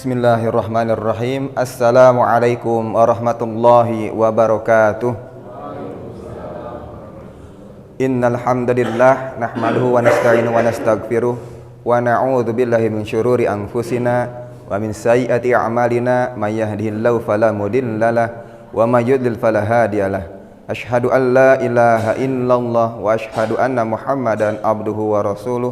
Bismillahirrahmanirrahim. Assalamualaikum warahmatullahi wabarakatuh. Innal hamdalillah nahmaduhu wa nasta'inu wa nastaghfiruh wa na'udzu billahi min syururi anfusina wa min sayyiati a'malina may yahdihillahu fala mudhillalah wa may yudlil fala hadiyalah. Asyhadu an la ilaha illallah wa asyhadu anna Muhammadan abduhu wa rasuluh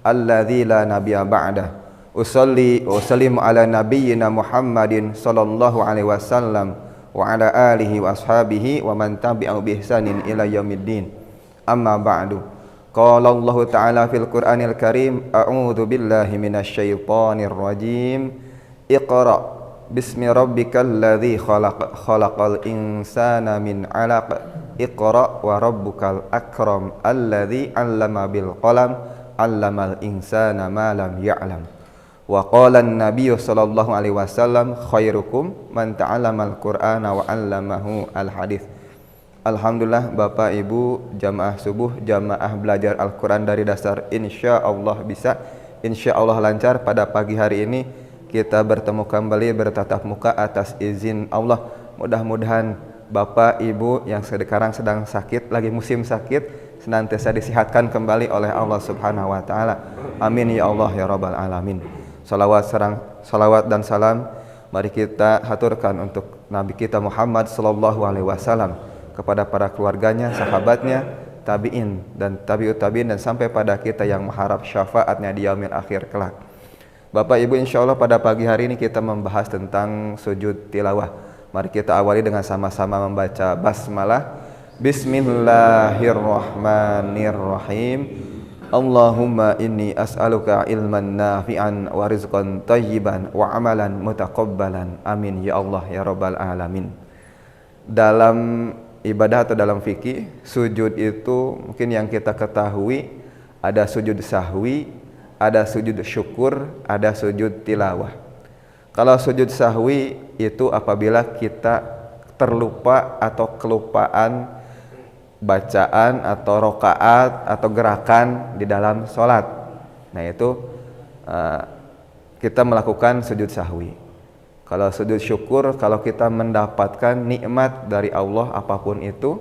alladzi la nabiyya ba'dah. Usolli wa usallimu ala nabiyyina Muhammadin sallallahu alaihi wasallam wa ala alihi wa ashabihi wa man tabi'ahu bi ihsanin ila yaumiddin. Amma ba'du. Qala Allah Ta'ala fil Qur'anil Karim, a'udzu billahi minasyaitonir rajim. Iqra bismi rabbikal ladzi khalaq, khalaqal insana min 'alaq. Iqra wa rabbukal akram alladzi 'allama bil qalam, 'allamal insana ma lam ya'lam. Wa qala an-nabiyyu sallallahu alaihi wasallam, khairukum man ta'allamal Qur'ana wa 'allamahu al-hadits. Alhamdulillah Bapak Ibu jamaah subuh, jamaah belajar Al-Qur'an dari dasar, insyaallah bisa, insyaallah lancar. Pada pagi hari ini kita bertemu kembali bertatap muka atas izin Allah. Mudah-mudahan Bapak Ibu yang sekarang sedang sakit, lagi musim sakit, senantiasa disehatkan kembali oleh Allah Subhanahu wa taala. Amin ya Allah ya rabbal alamin. Salawat dan salam mari kita haturkan untuk Nabi kita Muhammad sallallahu alaihi wasallam, kepada para keluarganya, sahabatnya, tabi'in dan tabi'ut tabi'in, dan sampai pada kita yang mengharap syafaatnya di yaumil akhir kelak. Bapak Ibu, insyaallah pada pagi hari ini kita membahas tentang sujud tilawah. Mari kita awali dengan sama-sama membaca basmalah. Bismillahirrahmanirrahim. Allahumma inni as'aluka ilman nafi'an wa rizqan tayyiban wa amalan mutaqabbalan. Amin ya Allah ya rabbal alamin. Dalam ibadah atau dalam fikih, sujud itu mungkin yang kita ketahui ada sujud sahwi, ada sujud syukur, ada sujud tilawah. Kalau sujud sahwi itu apabila kita terlupa atau kelupaan bacaan atau rokaat atau gerakan di dalam sholat. Nah itu kita melakukan sujud sahwi. Kalau sujud syukur, kalau kita mendapatkan nikmat dari Allah apapun itu,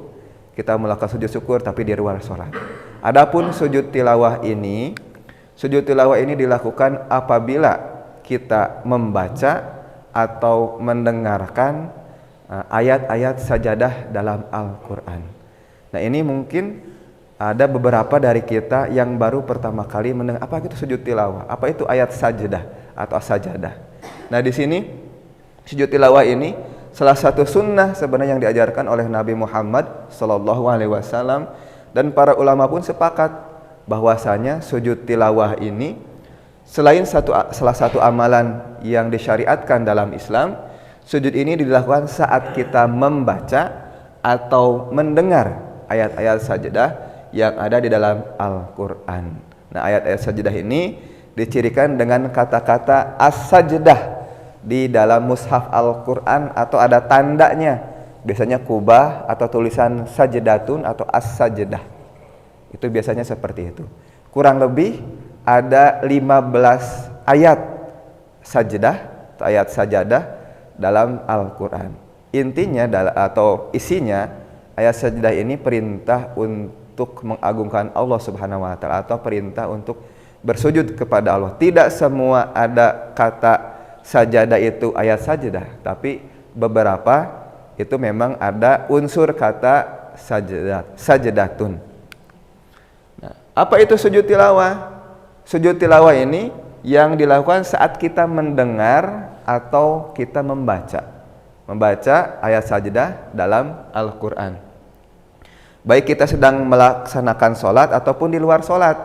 kita melakukan sujud syukur tapi di luar sholat. Adapun sujud tilawah ini dilakukan apabila kita membaca atau mendengarkan ayat-ayat sajadah dalam Al-Quran. Nah ini mungkin ada beberapa dari kita yang baru pertama kali mendengar apa itu sujud tilawah, apa itu ayat sajadah atau sajadah. Nah di sini sujud tilawah ini salah satu sunnah sebenarnya yang diajarkan oleh Nabi Muhammad sallallahu alaihi wasallam, dan para ulama pun sepakat bahwasanya sujud tilawah ini selain salah satu amalan yang disyariatkan dalam Islam, sujud ini dilakukan saat kita membaca atau mendengar ayat-ayat sajadah yang ada di dalam Al-Quran. Nah ayat-ayat sajadah ini dicirikan dengan kata-kata as-sajdah di dalam mushaf Al-Quran, atau ada tandanya, biasanya kubah atau tulisan sajdatun atau as-sajdah. Itu biasanya seperti itu. Kurang lebih ada 15 ayat sajdah atau ayat sajadah dalam Al-Quran. Intinya atau isinya, ayat sajdah ini perintah untuk mengagungkan Allah Subhanahu wa taala atau perintah untuk bersujud kepada Allah. Tidak semua ada kata sajadah itu ayat sajdah, tapi beberapa itu memang ada unsur kata sajdatun. Nah, apa itu sujud tilawah? Sujud tilawah ini yang dilakukan saat kita mendengar atau kita membaca ayat sajdah dalam Al-Quran. Baik kita sedang melaksanakan sholat ataupun di luar sholat.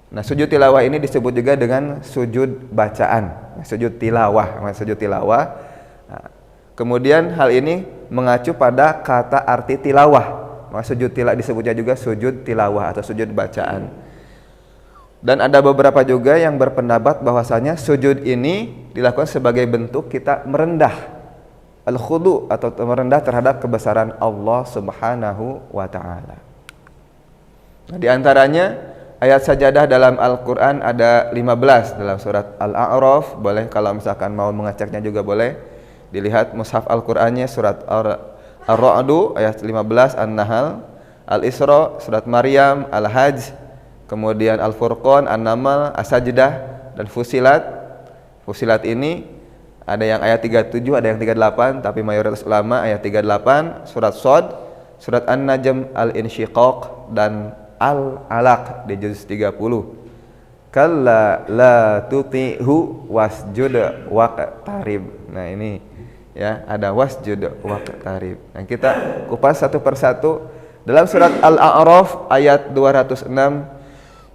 Nah sujud tilawah ini disebut juga dengan sujud bacaan, sujud tilawah. Nah, kemudian hal ini mengacu pada kata arti tilawah. Sujud tilawah disebutnya juga sujud tilawah atau sujud bacaan. Dan ada beberapa juga yang berpendapat bahwasanya sujud ini dilakukan sebagai bentuk kita merendah, al-khudu atau merendah terhadap kebesaran Allah Subhanahu wa taala. Nah, di antaranya ayat sajadah dalam Al-Quran ada 15 dalam surat Al-A'raf. Boleh kalau misalkan mau mengeceknya juga boleh. Dilihat mushaf Al-Qurannya surat Ar-Ra'du ayat 15, An-Nahl, Al-Isra, surat Maryam, Al-Hajj, kemudian Al-Furqan, An-Naml, As-Sajdah, dan Fusilat. Fusilat ini ada yang ayat 37, ada yang 38, tapi mayoritas ulama ayat 38, surat Shad, surat An-Najm, Al-Insyiqaq, dan Al-Alaq di juz 30. Kalla la tuti'hu wasjud waqtarib. Nah ini ya, ada wasjud waqtarib. Nah kita kupas satu persatu. Dalam surat Al-A'raf ayat 206,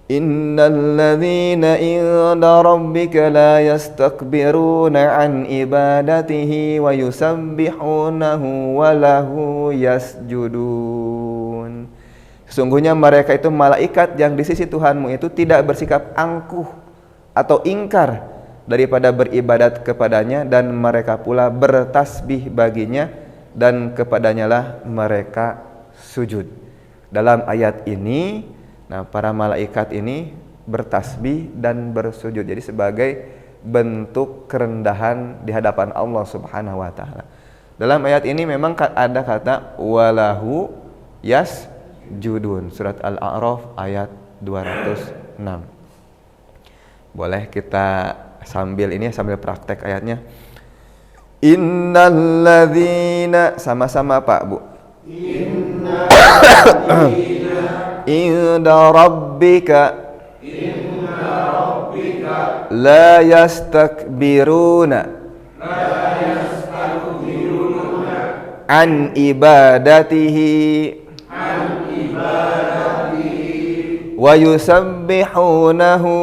Innal ladzina inda rabbika la yastakbiruna an ibadatihi wa yusabbihunahu wa lahu yasjudun. Sesungguhnya mereka itu malaikat yang di sisi Tuhanmu itu tidak bersikap angkuh atau ingkar daripada beribadat kepadanya, dan mereka pula bertasbih baginya, dan kepadanya lah mereka sujud. Dalam ayat ini, nah para malaikat ini bertasbih dan bersujud. Jadi sebagai bentuk kerendahan di hadapan Allah Subhanahu wa taala. Dalam ayat ini memang ada kata walahu yasjudun. Surat Al-A'raf ayat 206. Boleh kita sambil praktek ayatnya. Innalladzina, sama-sama Pak Bu. Inda rabbika la yastakbiruna an ibadatihi wa yusabbihunahu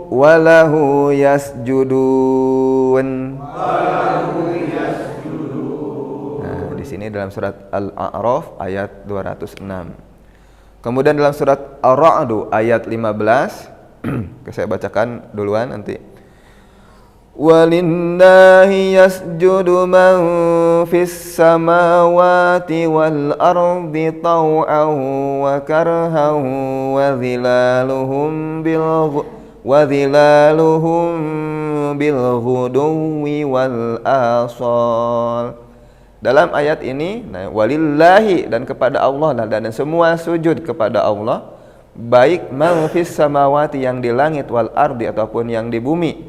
wa lahu yasjudun. Di sini dalam surat Al-A'raf ayat 206. Kemudian dalam surat Ar-Ra'd ayat 15, saya bacakan duluan nanti. Walillahi yasjudu man fis samawati wal ardi taw'an wa karhan wa dhilaluhum bil ghuduwi wal asal. Dalam ayat ini, nah, walillahi, dan kepada Allah lah, dan semua sujud kepada Allah, baik man fis samawati, yang di langit, wal ardi, ataupun yang di bumi,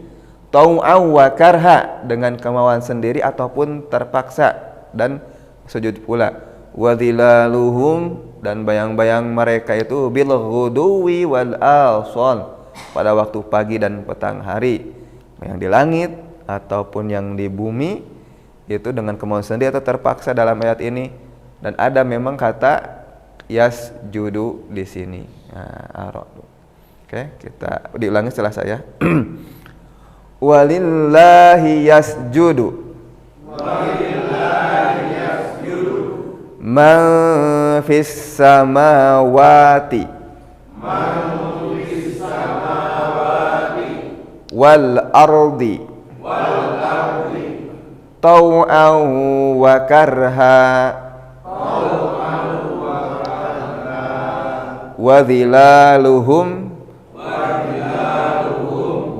tau'aw wa karha, dengan kemauan sendiri ataupun terpaksa, dan sujud pula. Wa dhilaluhum, dan bayang-bayang mereka itu bil ghuduwi wal asal, pada waktu pagi dan petang hari, yang di langit ataupun yang di bumi, itu dengan kemauan sendiri atau terpaksa dalam ayat ini. Dan ada memang kata yasjudu di sini. Nah, oke, kita diulangi setelah saya. Walillahi yasjudu man fis samawati wal ardi tau'an wa karha wa dhilaluhum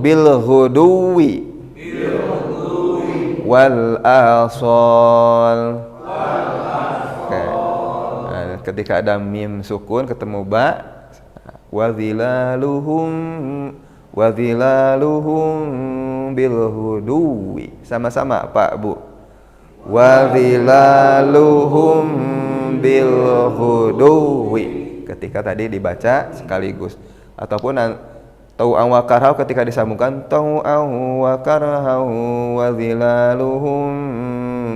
bil ghuduwi wal asal. Nah, ketika ada mim sukun ketemu ba, wa dhilaluhum bil ghuduwi, sama-sama Pak Bu. Wa dhilaluhum bil ghuduwi, ketika tadi dibaca sekaligus, ataupun tau'an wa karha ketika disambungkan tau'an wa karha wa dhilaluhum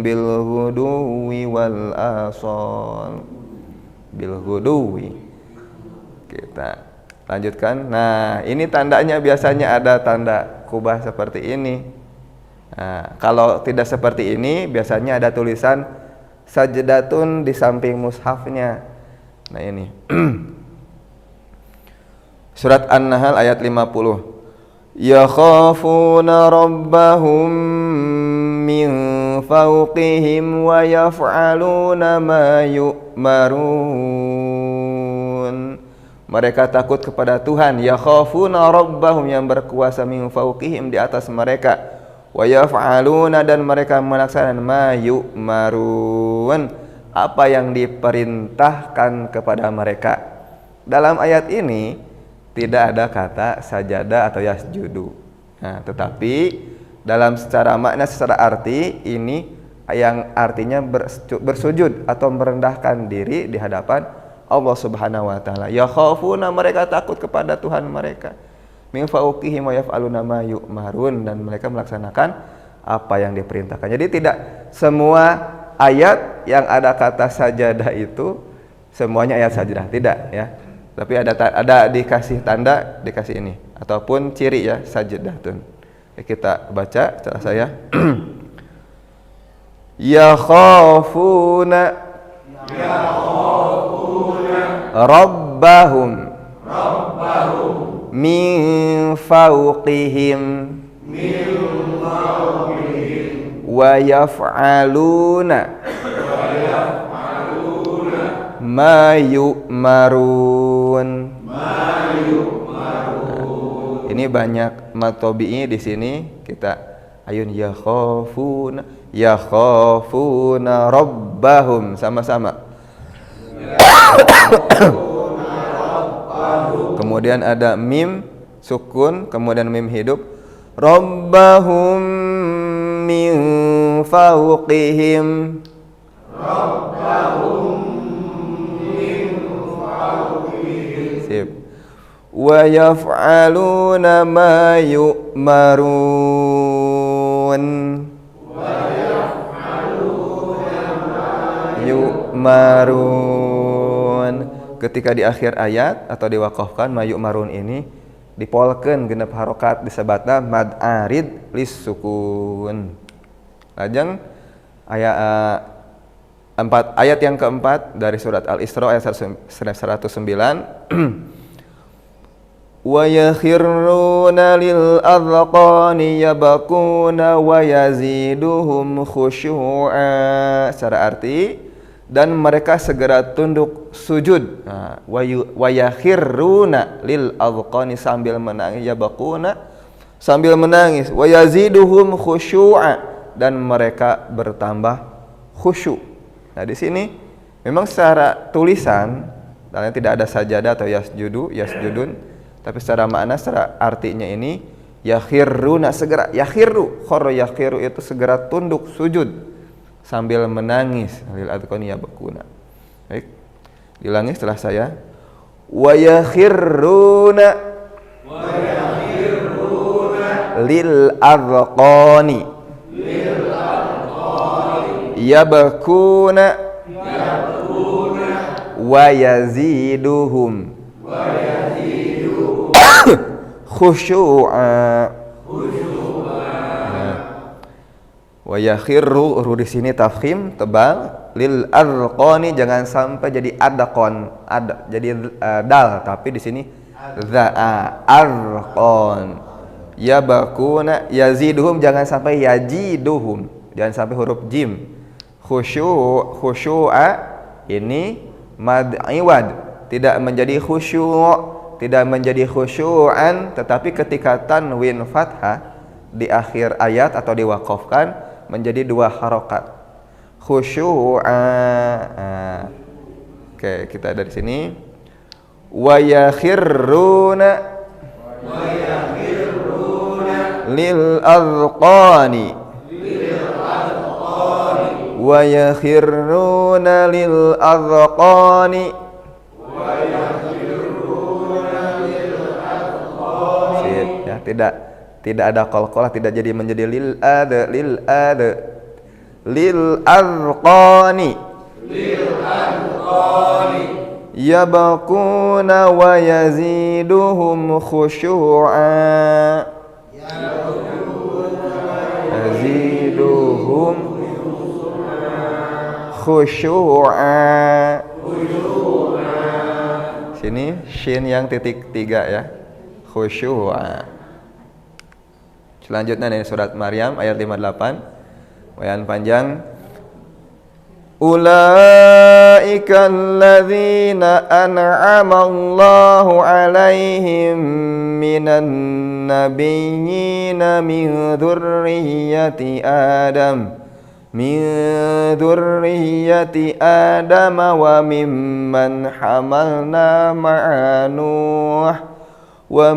bil ghuduwi wal asal. Bil ghuduwi. Kita lanjutkan. Nah, ini tandanya biasanya ada tanda kubah seperti ini. Nah, kalau tidak seperti ini, biasanya ada tulisan sajdatun di samping mushafnya. Nah, ini. Surat An-Nahl ayat 50. Yakhafuna rabbahum min fawqihim wa yaf'aluna ma yu'marun. Mereka takut kepada Tuhan, yakhafuna rabbahum, yang berkuasa min fawqihim, di atas mereka, wa yaf'aluna, dan mereka melaksanakan ma yu'marun, apa yang diperintahkan kepada mereka. Dalam ayat ini tidak ada kata sajadah atau yasjudu. Nah, tetapi dalam secara makna, secara arti, ini yang artinya bersujud atau merendahkan diri di hadapan Allah Subhanahu wa taala. Yakhafuna, mereka takut kepada Tuhan mereka. Min fawqihim wa yaf'aluna ma yu'marun, dan mereka melaksanakan apa yang diperintahkan. Jadi tidak semua ayat yang ada kata sajadah itu semuanya ayat sajadah, tidak ya. Tapi ada dikasih tanda, dikasih ini ataupun ciri ya, sajdatun. Kita baca setelah saya. Yakhafuna rabbahum min fawqihim wa yaf'aluna ma yu'marun. Ini banyak matobi'i di sini. Kita ayun yakhafuna rabbahum, sama-sama. Kemudian ada mim sukun, kemudian mim hidup. Rabbahum min fawqihim. Sip. Wa yaf'aluna ma yu'marun. Ketika di akhir ayat atau diwaqafkan, ma yu'marun ini dipolkeun genep harokat, disebutna mad arid lis sukun. Lajeng ayat yang keempat dari surat Al-Isra ayat 109. Wa yakhirruna lil adqani yabquna wa yaziduhum khusyu'a. Secara arti, dan mereka segera tunduk sujud. Nah, wa yakhirruna lil adqani, sambil menangis, yabquna, sambil menangis, wa yaziduhum khusyu'a, dan mereka bertambah khusyuk. Nah, di sini memang secara tulisan dan tidak ada sajadah atau yasjudun, tapi secara makna, secara artinya ini yakhirruna, segera, yakhirru, khara yakhiru itu segera tunduk sujud sambil menangis, lil adqani yabquna. Baik, diulangi setelah saya. Wa yakhirruna lil adqani yabquna wa yaziduhum khusyu'a. Wa yakhirru, di sini tafkhim tebal, lil adqani jangan sampai jadi adqon, jadi dal, tapi di sini za adqon. Yabquna, yaziduhum jangan sampai yajiduhum, jangan sampai huruf jim. Khusyu'a ini mad iwad, tidak menjadi khusyu', tidak menjadi khusyu'an, tetapi ketika tanwin fathah di akhir ayat atau diwaqafkan menjadi dua harokat, khusyu'a. Oke, kita dari sini. Wa yakhirruna lil adqani wa yakhirruna lil adqani. Tidak ada qalqalah, tidak jadi menjadi lil adqani yabquna wa yaziduhum khusyu'a. Yaziduhum khusyu'a. Sini shin yang titik 3 ya, khusyu'a. Selanjutnya dari surat Maryam ayat 58. Lumayan panjang. Ulaika alladzina an'ama Allahu 'alaihim minan nabiyyina min dzurriyyati Adam wa mimman hamalna ma'a Nuh wa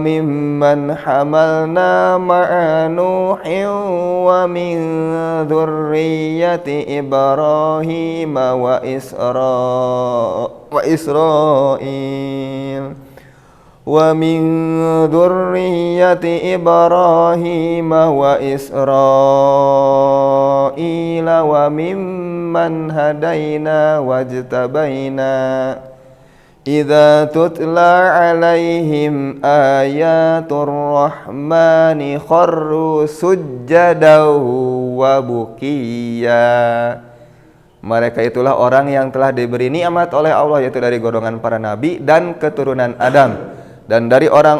min dzurriyyati Ibrahim wa Israil wa min dzurriyyati Ibrahim wa Israil wa mimman hadaina wajtabaina idza tutla alaihim ayatur rahmani kharru sujjadan wa bukiya. Mereka itulah orang yang telah diberi nikmat oleh Allah, yaitu dari golongan para nabi dan keturunan Adam, dan dari orang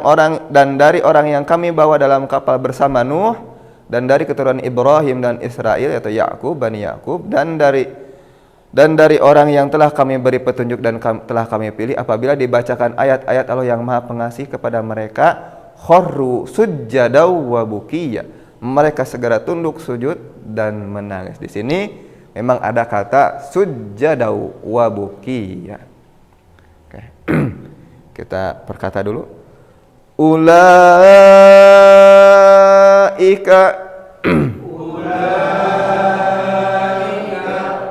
yang kami bawa dalam kapal bersama Nuh, dan dari keturunan Ibrahim dan Israil yaitu Bani Yakub, dan dari orang yang telah kami beri petunjuk dan telah kami pilih. Apabila dibacakan ayat-ayat Allah yang Maha Pengasih kepada mereka, kharru sujjadaw wa bukiya, mereka segera tunduk sujud dan menangis. Di sini memang ada kata sujjadaw wa bukiya. Oke. Kita perkata dulu. Ulaika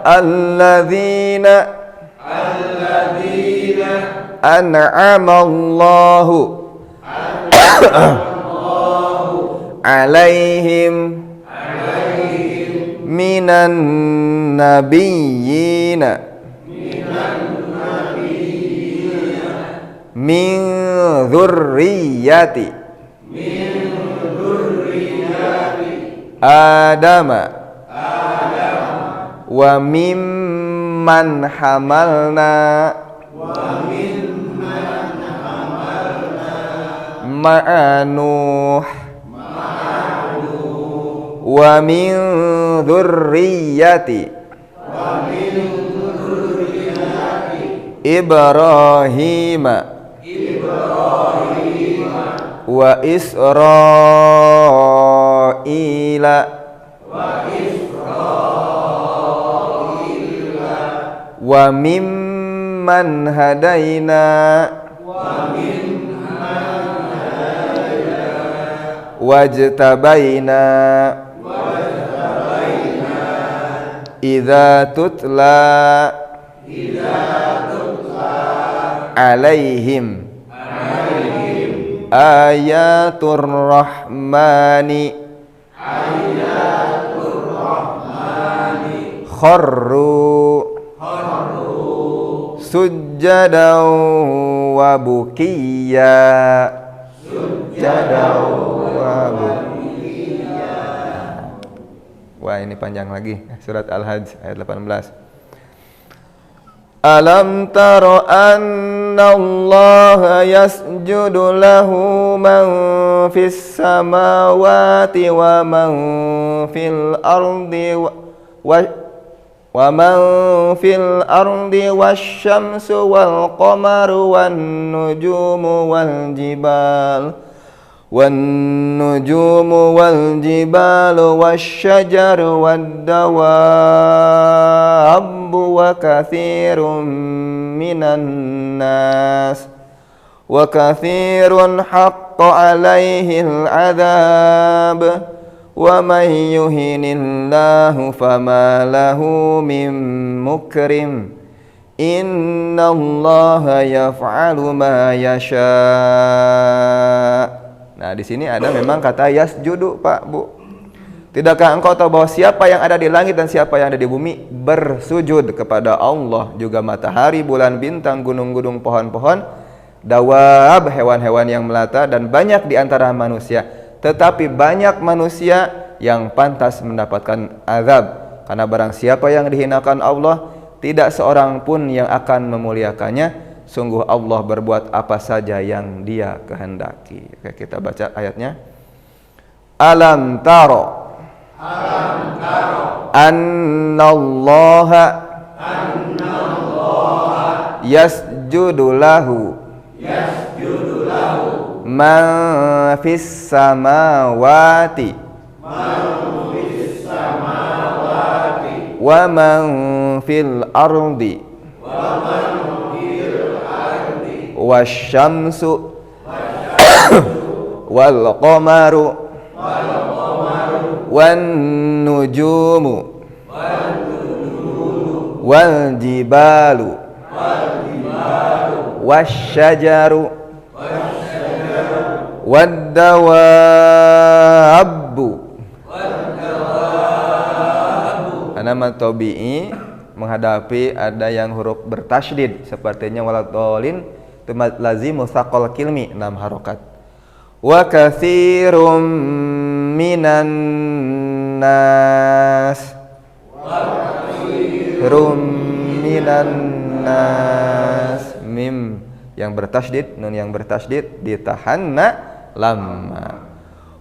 alladzina an'ama Allahu alaihim minan nabiyyina min dzurriyyati Adama wa mimman hamalna ma'a Nuh wa min dzurriyyati Ibrahim wa Israila wa mimman hadaina wajtabaina idza tutla alaihim ayatur rahmani kharru sujjadan wa bukiya. Wah, ini panjang lagi. Surat Al-Hajj ayat 18. Alam tara anna Allah yasjudu lahu man fis samawati wa man fil ardi wa man fil ardi wasyamsu wal qamaru wan nujumu wal jibalu wasyajaru wad dawabbu wa katsirun minan nas wa katsirun haqqa alaihil adzab wa may yuhinillahu fama lahu min mukrim innallaha yaf'alu ma yasha. Nah, di sini ada memang kata yasjudu, Pak, Bu. Tidakkah engkau tahu bahwa siapa yang ada di langit dan siapa yang ada di bumi bersujud kepada Allah, juga matahari, bulan, bintang, gunung-gunung, pohon-pohon, dawab, hewan-hewan yang melata, dan banyak di antara manusia. Tetapi banyak manusia yang pantas mendapatkan azab, karena barang siapa yang dihinakan Allah, tidak seorang pun yang akan memuliakannya. Sungguh Allah berbuat apa saja yang Dia kehendaki. Oke, kita baca ayatnya. Alam taro annallaha yasjudu lahu man fis samawati wa man fil ardi wasyamsu wal qamaru wan nujumu wal jibalu wasyajaru wad dawabu. Nama tabi'i menghadapi ada yang huruf bertasydid sepertinya waladhdallin itu lazim mutsaqal kilmi 6 harokat. Wa katsirum minan nas mim yang bertasydid, nun yang bertasydid ditahanna lamma.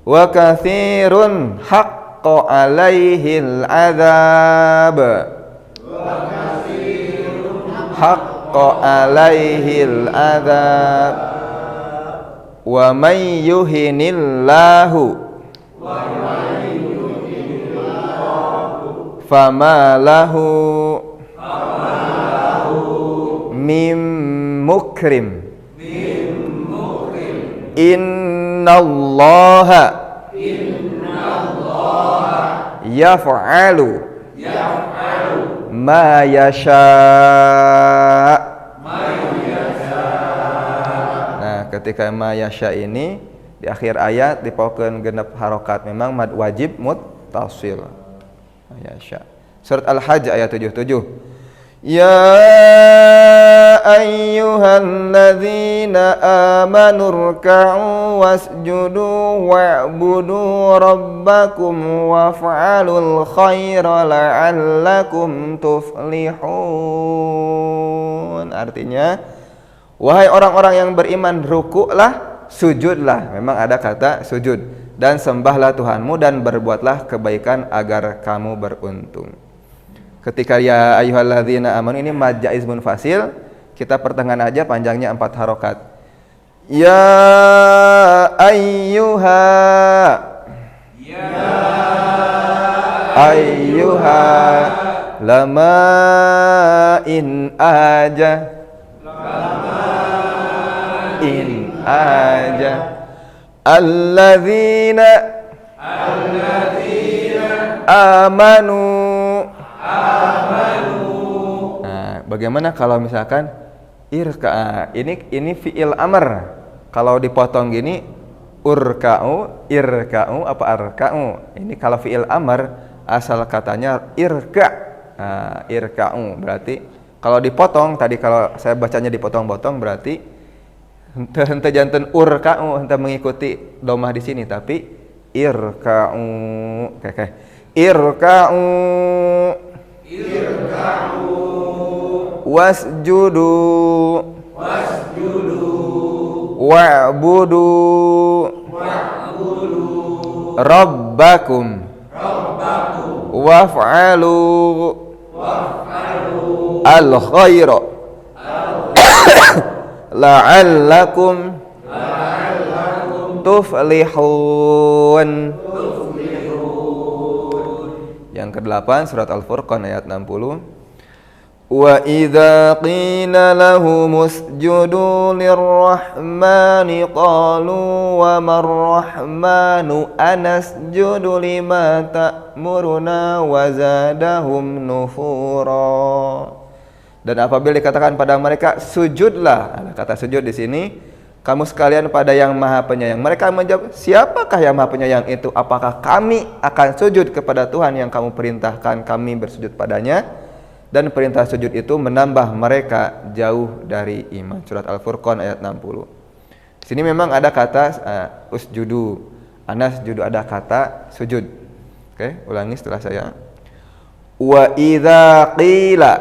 Wa katsirun haqqa alaihil adzab wa may yuhinillahu fama lahu mim mukrim innallaha yaf'alu ma yasha. Nah, ketika ma yasha ini di akhir ayat dipakeun genep harokat, memang mad wajib muttasil. Ma yasha. Surat Al-Hajj ayat 77. Ya ayyuhalladzina amanu ruk'u wasjudu wa'budu rabbakum waf'alul khaira la'allakum tuflihun. Artinya, wahai orang-orang yang beriman, rukuklah, sujudlah. Memang ada kata sujud. Dan sembahlah Tuhanmu dan berbuatlah kebaikan agar kamu beruntung. Ketika ya ayyuhalladzina amanu ini mad jaiz munfasil, kita pertengahan aja panjangnya 4 harokat. Ya ayyuha lama in aja alladzina amanu. Nah, bagaimana kalau misalkan irka, ini fi'il amr. Kalau dipotong gini urka'u, irka'u apa arka'u. Ini kalau fi'il amr asal katanya irka. Nah, irka'u berarti kalau dipotong tadi, kalau saya bacanya dipotong-potong berarti henteu janten urka'u, henteu mengikuti domah di sini, tapi irka'u. Oke. Irka'u wasjudu wa'budu rabbakum waf'alu al khaira la'allakum tuflihun. Yang ke-8 surat Al-Furqan ayat 60. Wa idza qila lahumusjudu lirrahmani qalu wa marrahmanu anasjudu lima ta'muruna wa zadahum nufura. Dan apabila dikatakan pada mereka sujudlah, ada kata sujud di sini, kamu sekalian pada yang Maha Penyayang. Mereka menjawab, siapakah yang Maha Penyayang itu? Apakah kami akan sujud kepada Tuhan yang kamu perintahkan kami bersujud padanya? Dan perintah sujud itu menambah mereka jauh dari iman. Surat Al-Furqan ayat 60. Di sini memang ada kata usjudu, anas judu, ada kata sujud. Oke, ulangi setelah saya. Wa idza qila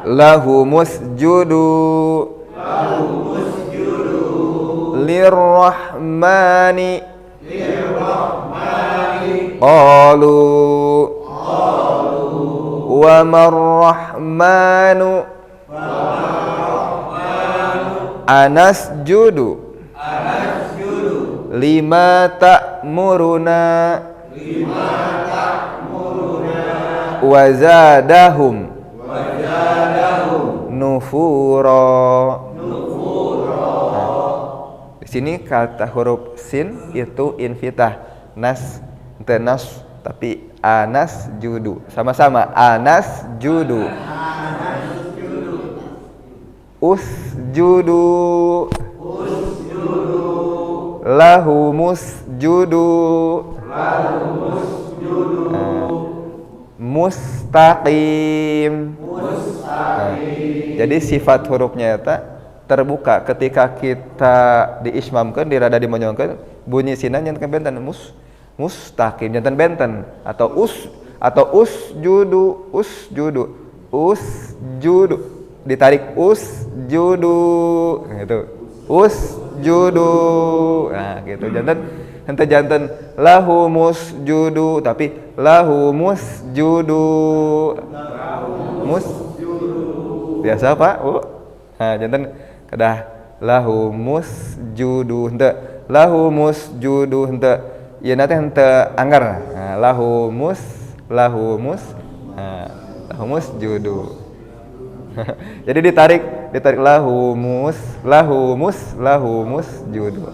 lahumusjudu lirrahmani qalu wa marrahmanu anasjudu lima ta'muruna wa zadahum nufura. Di sini kata huruf sin itu infitah, nas tenas, tapi anas judu sama-sama anas judu usjudu lahumus judu mustaqim. Jadi sifat hurufnya eta terbuka ketika kita diismamkeun, dirada dimonyongkeun, bunyi sinan janten benten mustaqim janten benten atau usjudu ditarik usjudu gitu. Usjudu. Nah, gitu. Janten lahumus judu tapi lahumus judu. Biasa Pak? Nah, janten kedah lahumus judu henteu lahumus judu henteu. Ieu na teh henteu anggar. Nah, lahumus judu. Jadi ditarik lahumus judu.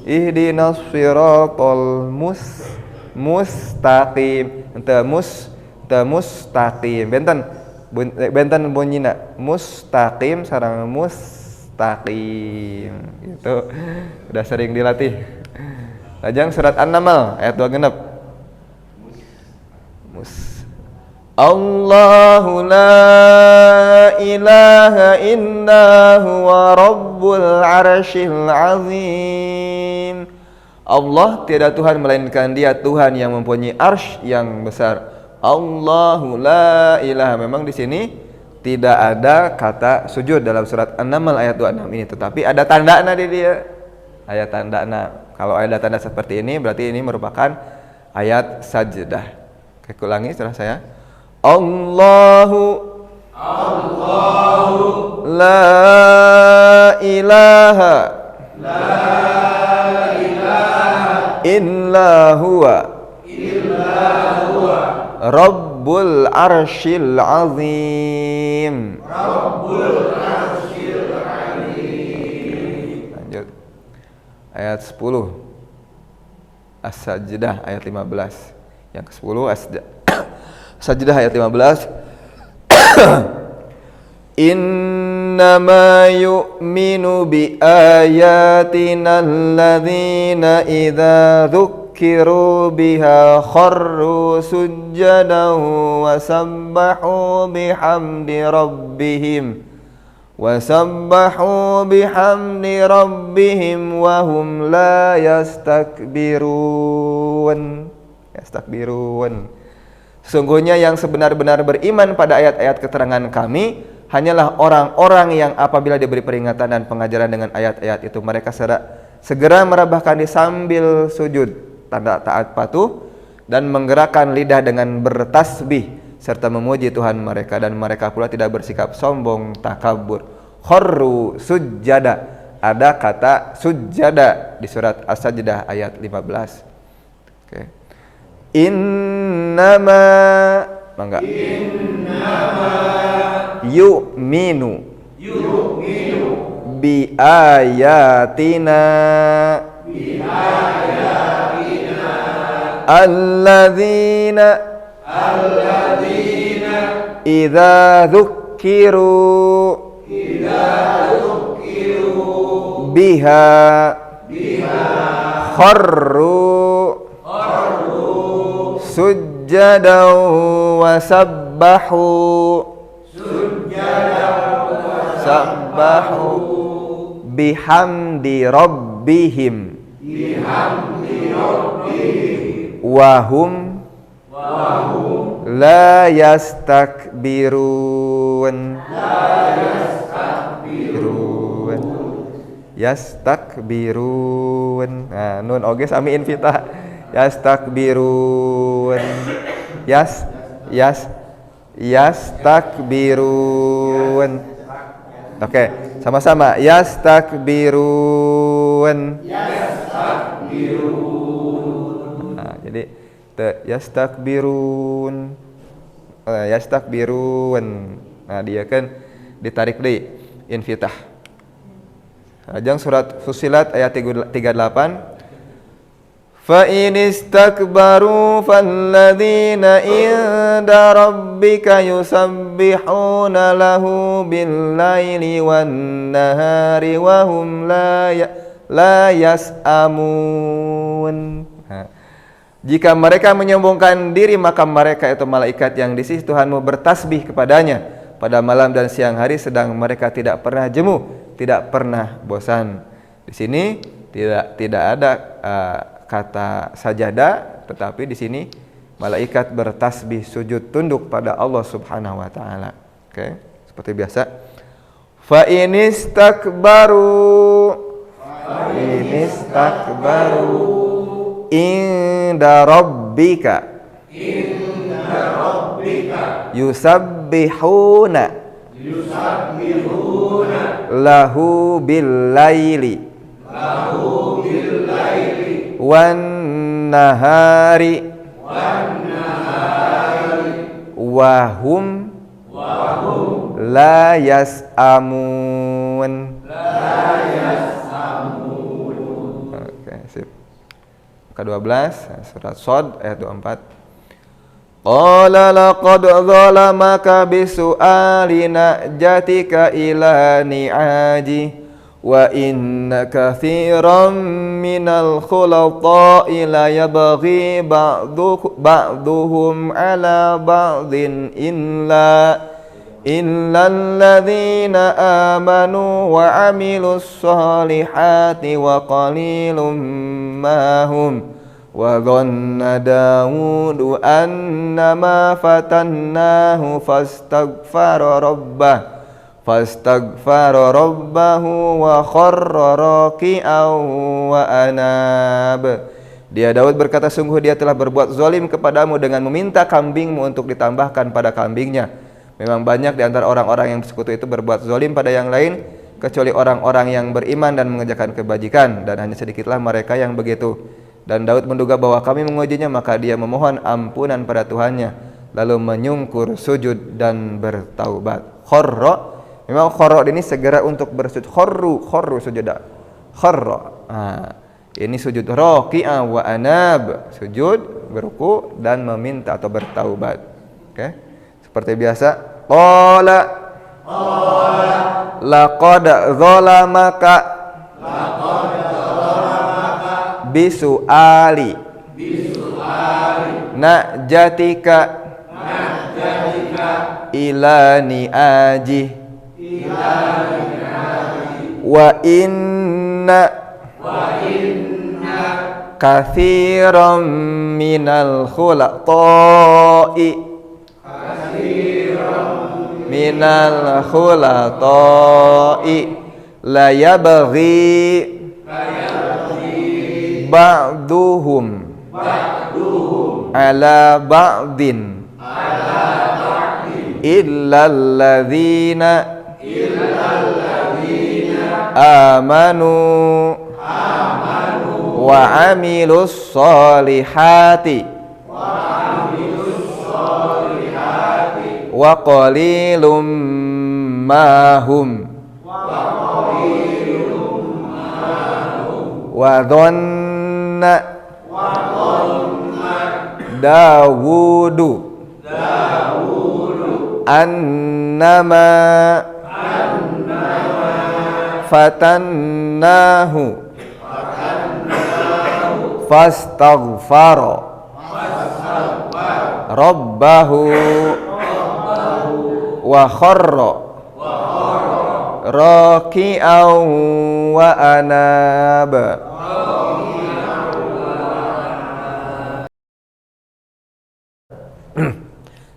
Ihdinas siratal mustaqim. Henteu mustaqim. Benten bunyina mustaqim sareng mustaqim. Gitu. Udah sering dilatih. Lajang surat An-Naml ayat 2 genep. Allahu la ilaha illa huwa rabbul arsyil azim. Allah tiada Tuhan melainkan Dia Tuhan yang mempunyai arsy yang besar. Allahu la ilaha. Memang di sini tidak ada kata sujud dalam surat An-Naml ayat 26 ini, tetapi ada tandana di dia. Ayat tandana. Kalau ada tanda seperti ini berarti ini merupakan ayat sajdah. Oke, ulangi setelah saya. Allahu la ilaha illa huwa rabbul arsyil azim. Lanjut ayat 10 As-Sajdah ayat 15. Yang ke-10 Sajdah ayat 15. Innama yu'minu bi ayatina alladzina idza dzukkiru biha kharru sujjadan wa sabbahu bihamdi rabbihim wa hum la yastakbirun. Sesungguhnya yang sebenar-benar beriman pada ayat-ayat keterangan kami hanyalah orang-orang yang apabila diberi peringatan dan pengajaran dengan ayat-ayat itu mereka segera merabahkan diri sambil sujud, tanda taat patuh, dan menggerakkan lidah dengan bertasbih serta memuji Tuhan mereka, dan mereka pula tidak bersikap sombong takabur. Kharru sujjada, ada kata sujjada di surat As-Sajdah ayat 15. Oke. Innama yu'minu bi ayatina alladzina idza dzukkiru biha kharru sujjadan wa sabbahu bihamdi rabbihim wa hum la yastakbirun. Yastakbirun. Nah, nun oge sami invita. Yastakbirun. Yastakbirun. Oke, sama-sama. Yastakbirun. Nah, jadi yastakbirun. Yastakbirun. Nah, dia kan ditarik deui infitah. Ajang surat Fussilat ayat 38. Fa in istakbaru falladzina inda rabbika yusabbihuna lahu bil laili wan nahari wa hum la yas'amun. Jika mereka menyombongkan diri, maka mereka itu malaikat yang di sisi Tuhanmu bertasbih kepadanya pada malam dan siang hari, sedang mereka tidak pernah jemu, tidak pernah bosan. Di sini tidak ada kata sajadah, tetapi di sini malaikat bertasbih sujud tunduk pada Allah Subhanahu wa taala. Oke, seperti biasa. Fa inistakbaru inda rabbika yusabbihuna lahu bil laili wan nahari wa hum la yas'amun. Oke, sip. Ke-12 surat Shad ayat 24. Qala laqad zalamaka bisu'ali na'jatika ila ni'aji wa inna katsiran minal khulata'i la yabghi ba'duhum ala ba'din illa alladzina amanu wa amilus solihati wa qalilum mahum wa dhanna Dawudu annama fatannahu fastaghfara rabbahu wa kharra raki'an wa anab. Dia Daud berkata, sungguh dia telah berbuat zalim kepadamu dengan meminta kambingmu untuk ditambahkan pada kambingnya. Memang banyak di antara orang-orang yang bersekutu itu berbuat zalim pada yang lain, kecuali orang-orang yang beriman dan mengerjakan kebajikan, dan hanya sedikitlah mereka yang begitu. Dan Daud menduga bahwa kami mengujinya, maka dia memohon ampunan pada Tuhannya, lalu menyungkur sujud dan bertaubat. Kharra, memang kharra ini segera untuk bersujud. Kharru sujuda. Kharra. Ini sujud raki'a wa anab, sujud, beruku dan meminta atau bertaubat. Oke. Seperti biasa. Qala laqad zalamaka bisu'ali na'jatika ila ni'aji wa inna katsiran minal khulata'i la yabghi ba'duhum ala ba'din illa alladzina amanu wa amilus solihati wa qalilum mahum wa dhanna Dawudu annama fatannahu fastaghfara rabbahu wa kharra raki'an wa anab.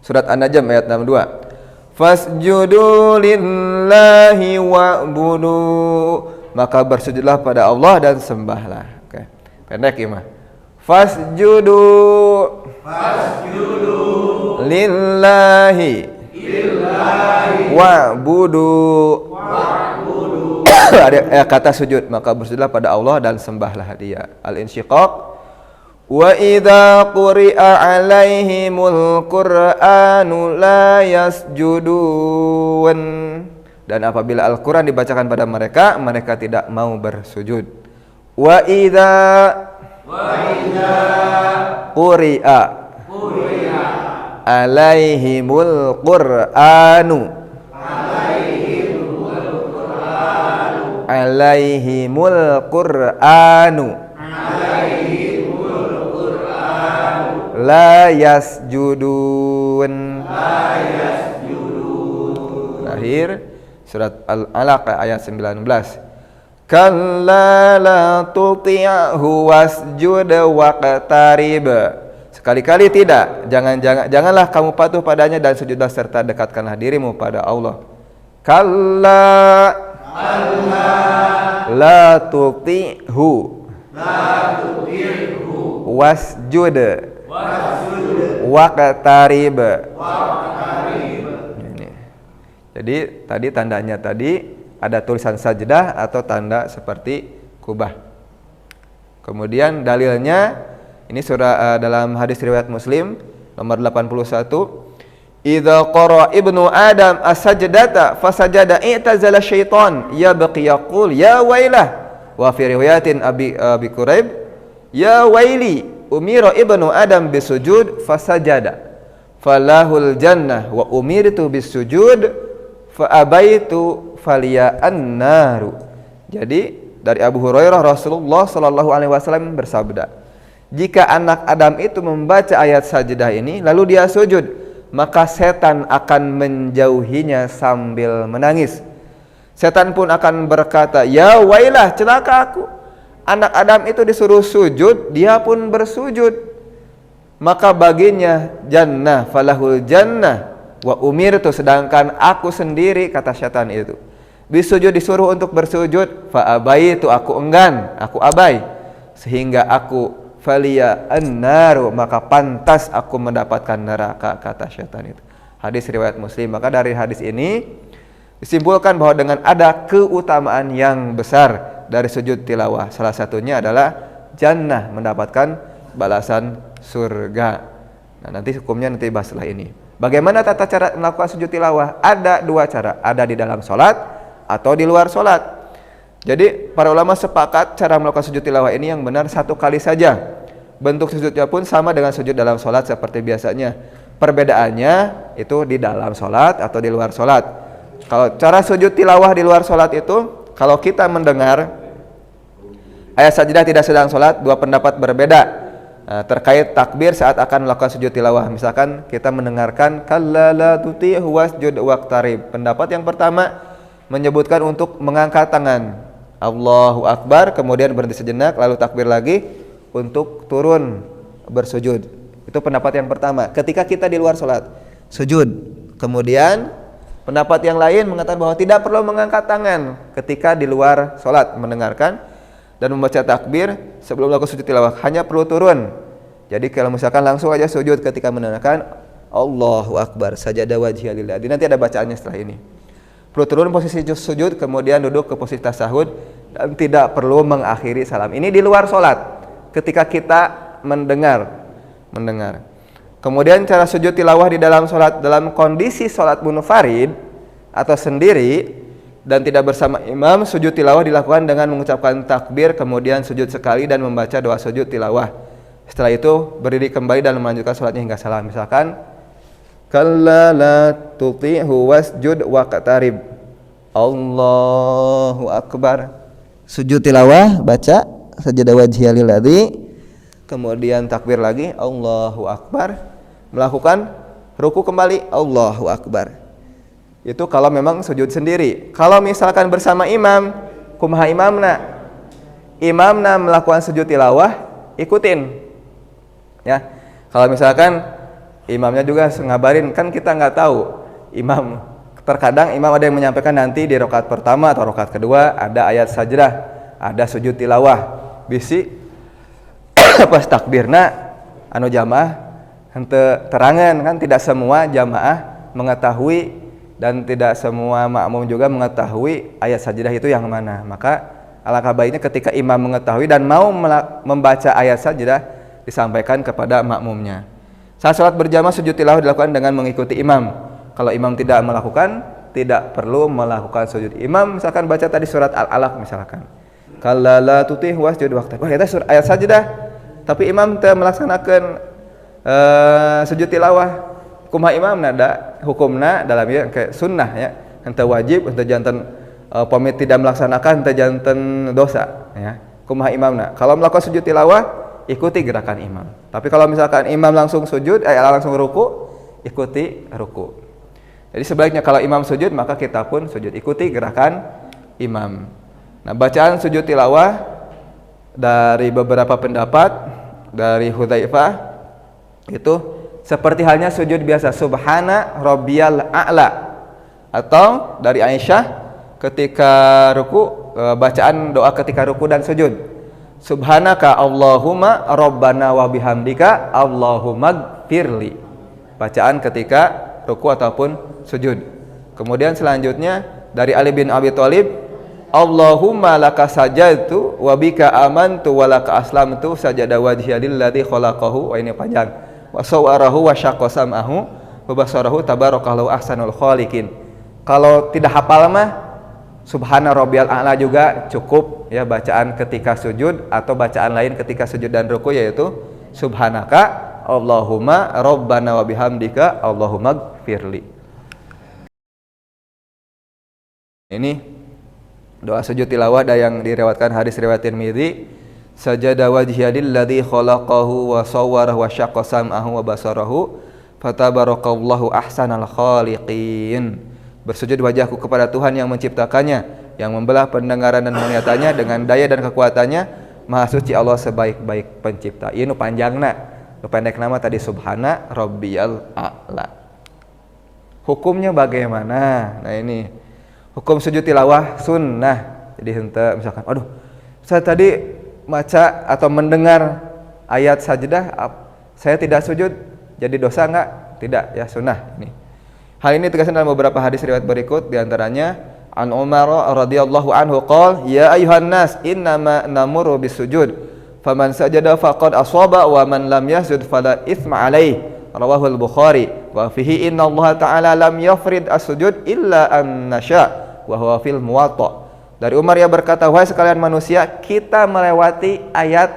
Surat An-Najm ayat 62. Fasjudu lillahi wa'budu, maka bersujudlah pada Allah dan sembahlah. Oke. Pendek ya mah. Fasjudu lillahi wa'budu. Ada kata sujud, maka bersujudlah pada Allah dan sembahlah Dia. Al-Insyiqaq. Wa idza quri'a 'alaihimul Qur'anu la yasjudun. Dan apabila Al-Qur'an dibacakan pada mereka, mereka tidak mau bersujud. Wa idza quri'a 'alaihimul Qur'anu la yasjudun. Akhir surat Al-Alaq ayat 19. Kalla la tuti'hu wasjud waqtarib. Sekali-kali tidak, janganlah kamu patuh padanya dan sujudlah serta dekatkanlah dirimu pada Allah. Kalla la tuti'hu wasjud waqtarib. Jadi tadi tandanya tadi ada tulisan sajdah atau tanda seperti kubah. Kemudian dalilnya ini surah dalam hadis riwayat Muslim nomor 81. Idza qara ibnu Adam as-sajdata fasajada i'tazala syaitan yabqi yaqul ya wailah. Wa fi riwayatin Abi Quraib ya waili umira ibnu Adam bisujud fasajada falahul jannah wa umirtu bisujud fa abaitu faliya an-naru. Jadi dari Abu Hurairah Rasulullah sallallahu alaihi wasallam bersabda, jika anak Adam itu membaca ayat sajdah ini lalu dia sujud, maka setan akan menjauhinya sambil menangis. Setan pun akan berkata, ya wailah, celaka aku. Anak Adam itu disuruh sujud, dia pun bersujud. Maka baginya jannah, falahul jannah, wa umirtu, sedangkan aku sendiri, kata setan itu, bisujud disuruh untuk bersujud, fa abaitu, aku enggan, aku abai, sehingga aku faliya an-naru, maka pantas aku mendapatkan neraka, kata syaitan itu. Hadis riwayat Muslim. Maka dari hadis ini disimpulkan bahwa dengan ada keutamaan yang besar dari sujud tilawah, salah satunya adalah jannah, mendapatkan balasan surga. Nah, nanti hukumnya nanti bahas setelah ini. Bagaimana tata cara melakukan sujud tilawah? Ada dua cara, ada di dalam sholat atau di luar sholat. Jadi para ulama sepakat cara melakukan sujud tilawah ini yang benar satu kali saja. Bentuk sujudnya pun sama dengan sujud dalam sholat seperti biasanya. Perbedaannya itu di dalam sholat atau di luar sholat. Kalau cara sujud tilawah di luar sholat itu, kalau kita mendengar ayat sajdah tidak sedang sholat, dua pendapat berbeda terkait takbir saat akan melakukan sujud tilawah. Misalkan kita mendengarkan kalla la tuti'hu wasjud waqtarib. Pendapat yang pertama menyebutkan untuk mengangkat tangan, Allahu Akbar, kemudian berhenti sejenak, lalu takbir lagi untuk turun bersujud. Itu pendapat yang pertama. Ketika kita di luar sholat, sujud. Kemudian pendapat yang lain mengatakan bahwa tidak perlu mengangkat tangan ketika di luar sholat, mendengarkan dan membaca takbir sebelum melakukan sujud tilawah, hanya perlu turun. Jadi kalau misalkan langsung aja sujud ketika mendengarkan Allahu Akbar, sajada wajhiya lillah. Nanti ada bacaannya setelah ini. Perlu turun posisi sujud, kemudian duduk ke posisi tasahud, dan tidak perlu mengakhiri salam. Ini di luar sholat, ketika kita mendengar. Kemudian cara sujud tilawah di dalam sholat, dalam kondisi sholat munfarid atau sendiri dan tidak bersama imam, sujud tilawah dilakukan dengan mengucapkan takbir, kemudian sujud sekali dan membaca doa sujud tilawah. Setelah itu berdiri kembali dan melanjutkan sholatnya hingga salam. Misalkan kalla la tuti'hu wasjud waqtarib, Allahu Akbar, sujud tilawah, baca sajada wajhiya lilladzi, kemudian takbir lagi Allahu Akbar, melakukan ruku kembali Allahu Akbar. Itu kalau memang sujud sendiri. Kalau misalkan bersama imam, kumaha imamna melakukan sujud tilawah, ikutin ya. Kalau misalkan imamnya juga ngabarin, kan kita nggak tahu imam, terkadang imam ada yang menyampaikan nanti di rakaat pertama atau rakaat kedua ada ayat sajdah, ada sujud tilawah, bisi pas takbirna anu jamaah henteu terangan kan, tidak semua jamaah mengetahui dan tidak semua makmum juga mengetahui ayat sajadah itu yang mana. Maka alangkah baiknya ketika imam mengetahui dan mau membaca ayat sajadah disampaikan kepada makmumnya. Saat sholat berjamaah sujud tilawah dilakukan dengan mengikuti imam. Kalau imam tidak melakukan, tidak perlu melakukan sujud. Imam misalkan baca tadi surat Al-Alaq misalkan, kalla la tutih wasjud waqta. Wah, itu surat ayat sajadah, tapi imam teu melaksanakan sujud tilawah. Kumaha imam nada hukumna dalam ya kayak sunnah ya, henteu wajib, henteu janten pamit tidak melaksanakan, henteu janten dosa ya. Kumaha imamna? Kalau melakukan sujud tilawah ikuti gerakan imam. Tapi kalau misalkan imam langsung sujud langsung ruku, ikuti ruku. Jadi sebaliknya kalau imam sujud maka kita pun sujud, ikuti gerakan imam. Nah, bacaan sujud tilawah dari beberapa pendapat dari Hudzaifah itu seperti halnya sujud biasa, subhana rabbiyal a'la, atau dari Aisyah ketika ruku, bacaan doa ketika ruku dan sujud, subhanaka Allahumma rabbana wa bihamdika Allahumma gfirli, bacaan ketika ruku ataupun sujud. Kemudian selanjutnya dari Ali bin Abi Thalib, Allahumma laka sajadtu wa bika amantu wa laka aslamtu sajada wajhiya lilladzi khalaqahu, ini panjang, wa sawarahu wa syaqqa sam'ahu wa basarahu tabarakallahu ahsanul khaliqin. Kalau tidak hafal mah subhana rabbiyal a'la juga cukup ya, bacaan ketika sujud atau bacaan lain ketika sujud dan ruku yaitu subhanaka Allahumma rabbana wa bihamdika Allahumma gfirli. Ini doa sujud tilawah yang diriwayatkan hadis riwayat Tirmidzi, sajada wajhiya lilladzi khalaqahu wa sawwarahu wa syaqqa sam'ahu wa basarahu fatabarakallahu ahsanal khaliqin. Bersujud wajahku kepada Tuhan yang menciptakannya, yang membelah pendengaran dan penglihatannya dengan daya dan kekuatannya, maha suci Allah sebaik-baik pencipta. Ieu nu panjangna, nu pendek nama tadi subhana rabbiyal a'la. Hukumnya bagaimana? Nah ini hukum sujud tilawah sunnah. Jadi henteu misalkan, aduh saya tadi baca atau mendengar ayat sajadah saya tidak sujud, jadi dosa enggak? Tidak ya, sunnah ini. Hal ini tegaskan dalam beberapa hadis riwayat berikut, diantaranya an Umar radhiyallahu anhu qol ya ayuhan nas innama namuru bisujud faman sajada faqad asaba wa man lam yasjud fala itsma alaih, rawahu al-Bukhari wa fihi inna Allah ta'ala lam yafrid as-sujud illa an nasha wa huwa fil muwatta. Dari Umar yang berkata, wahai sekalian manusia, kita melewati ayat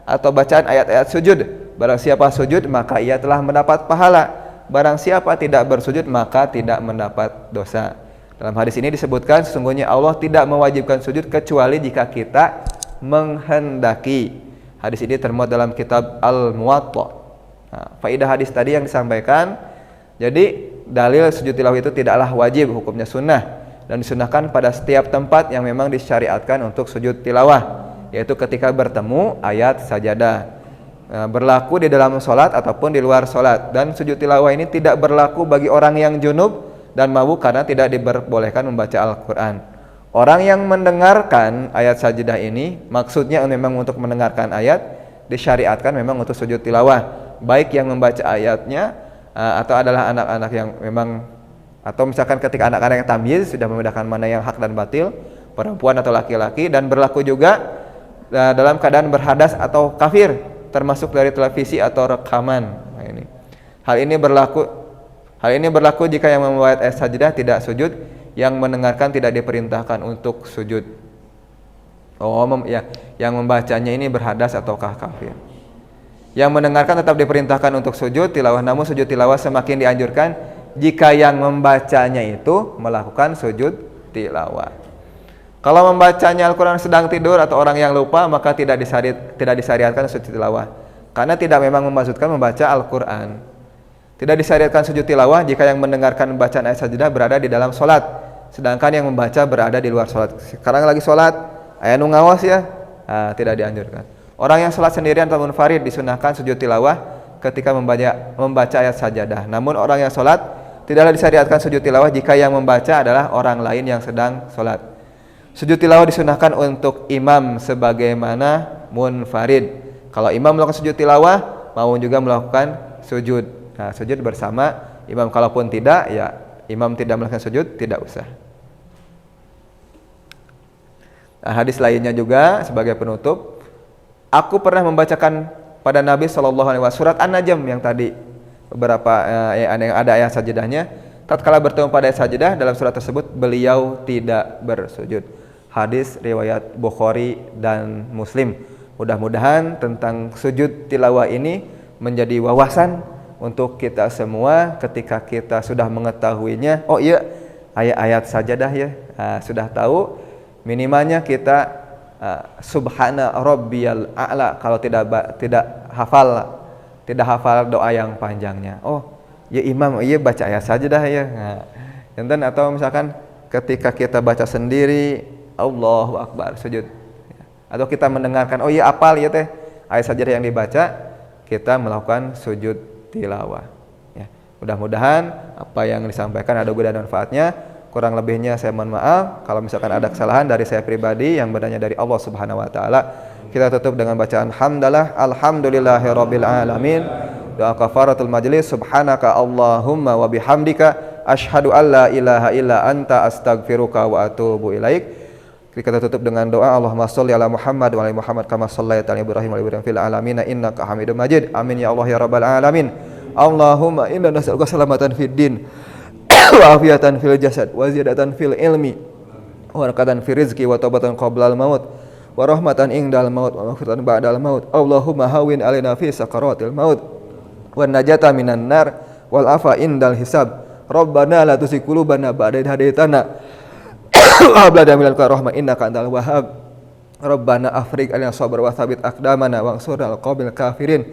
atau bacaan ayat-ayat sujud. Barang siapa sujud maka ia telah mendapat pahala, barang siapa tidak bersujud maka tidak mendapat dosa. Dalam hadis ini disebutkan sesungguhnya Allah tidak mewajibkan sujud kecuali jika kita menghendaki. Hadis ini termuat dalam kitab Al-Muwatta. Nah, faedah hadis tadi yang disampaikan, jadi dalil sujud tilawah itu tidaklah wajib, hukumnya sunnah, dan disunahkan pada setiap tempat yang memang disyariatkan untuk sujud tilawah, yaitu ketika bertemu ayat sajadah. Berlaku di dalam sholat ataupun di luar sholat. Dan sujud tilawah ini tidak berlaku bagi orang yang junub dan mabuk karena tidak diperbolehkan membaca Al-Quran. Orang yang mendengarkan ayat sajadah ini maksudnya memang untuk mendengarkan ayat, disyariatkan memang untuk sujud tilawah, baik yang membaca ayatnya atau adalah anak-anak yang memang, atau misalkan ketika anak-anak yang tamyiz sudah membedakan mana yang hak dan batil, perempuan atau laki-laki, dan berlaku juga dalam keadaan berhadas atau kafir, termasuk dari televisi atau rekaman. Nah, ini. Hal ini berlaku jika yang membaca ayat sajadah tidak sujud, yang mendengarkan tidak diperintahkan untuk sujud. Yang membacanya ini berhadas ataukah kafir. Yang mendengarkan tetap diperintahkan untuk sujud tilawah, namun sujud tilawah semakin dianjurkan jika yang membacanya itu melakukan sujud tilawah. Kalau membacanya Al-Quran sedang tidur atau orang yang lupa, maka tidak disyariatkan sujud tilawah, karena tidak memang memaksudkan membaca Al-Quran. Tidak disyariatkan sujud tilawah jika yang mendengarkan bacaan ayat sajadah berada di dalam sholat, sedangkan yang membaca berada di luar sholat. Sekarang lagi sholat, ayat nu ngawas ya, tidak dianjurkan. Orang yang sholat sendirian atau munfarid disunahkan sujud tilawah ketika membaca ayat sajadah. Namun orang yang sholat tidaklah disyariatkan sujud tilawah jika yang membaca adalah orang lain yang sedang sholat. Sujud tilawah disunahkan untuk imam sebagaimana munfarid. Kalau imam melakukan sujud tilawah, makmum juga melakukan sujud. Nah, sujud bersama imam. Kalaupun tidak, ya imam tidak melakukan sujud, tidak usah. Nah, hadis lainnya juga sebagai penutup, aku pernah membacakan pada Nabi SAW surat An-Najm yang tadi beberapa yang ada ayat sajadahnya. Tatkala bertemu pada ayat sajadah dalam surat tersebut, beliau tidak bersujud. Hadis riwayat Bukhari dan Muslim. Mudah-mudahan tentang sujud tilawah ini menjadi wawasan untuk kita semua ketika kita sudah mengetahuinya. Oh iya, ayat-ayat sajadah ya, sudah tahu. Minimalnya kita subhana rabbiyal a'la kalau tidak hafal doa yang panjangnya. Oh, ya imam, iya baca ayat sajadah ya. Enten atau misalkan ketika kita baca sendiri, Allahu Akbar, sujud. Atau kita mendengarkan, oh iya apal ya teh ayat sajadah yang dibaca, kita melakukan sujud tilawah. Ya. Mudah-mudahan apa yang disampaikan ada guna dan manfaatnya. Kurang lebihnya saya mohon maaf. Kalau misalkan ada kesalahan dari saya pribadi, yang benarnya dari Allah Subhanahu wa taala. Kita tutup dengan bacaan hamdalah, alhamdulillahirabbil alamin. Doa kafaratul majlis, subhanaka Allahumma wa bihamdika asyhadu an la ilaha illa anta astaghfiruka wa atubu ilaik. Kita tutup dengan doa, Allahumma sholli ala Muhammad wa ala Muhammad kama shallaita ala Ibrahim wa ala Ibrahim fil alamin innaka Hamidum Majid. Amin ya Allah ya rabbal alamin. Allahumma inna nas'aluka salamatan fid din wa afiyatan fil jasad wa ziyadatan fil ilmi wa barakatan fil rizqi wa taubatan qabla al maut wa rahmatan indal maut wa maghfiratan ba'dal maut. Allahumma hawwin alaina fi sakaratil maut wa najata minan nar wal afa indal hisab. Rabbana la tuzigh qulubana ba'da idh hadaitana wa hab lana min ladunka rahmah innaka antal wahhab. Rabbana afrigh alaina sabra wa tsabbit aqdamana wansurna al qawmil kafirin.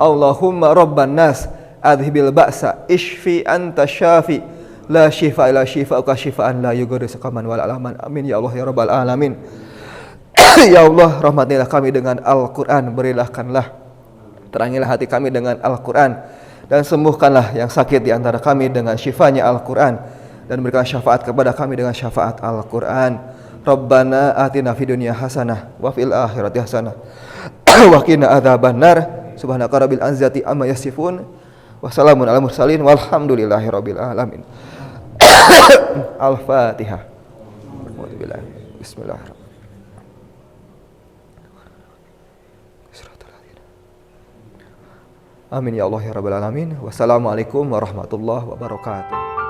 Allahumma rabban nas adhibil ba'sa ishfi anta syafi la syifa illa syifauka syifaan la yughadiru saqaman wala alaman. Amin ya Allah ya rabbal alamin. Ya Allah, rahmatilah kami dengan Al-Qur'an, berilahkanlah terangilah hati kami dengan Al-Qur'an, dan sembuhkanlah yang sakit di antara kami dengan syifanya Al-Qur'an, dan berikan syafaat kepada kami dengan syafaat Al-Qur'an. Rabbana atina fid dunya hasanah wa fil akhirati hasanah wa qina adzabannar. Subhanaka rabbil izzati amma yasifun. Wassalamun ala mursalin walhamdulillahi rabbil alamin. Al-Fatihah. Bismillahirrahmanirrahim. Amin ya Allah ya rabbal alamin. Wassalamualaikum warahmatullahi wabarakatuh.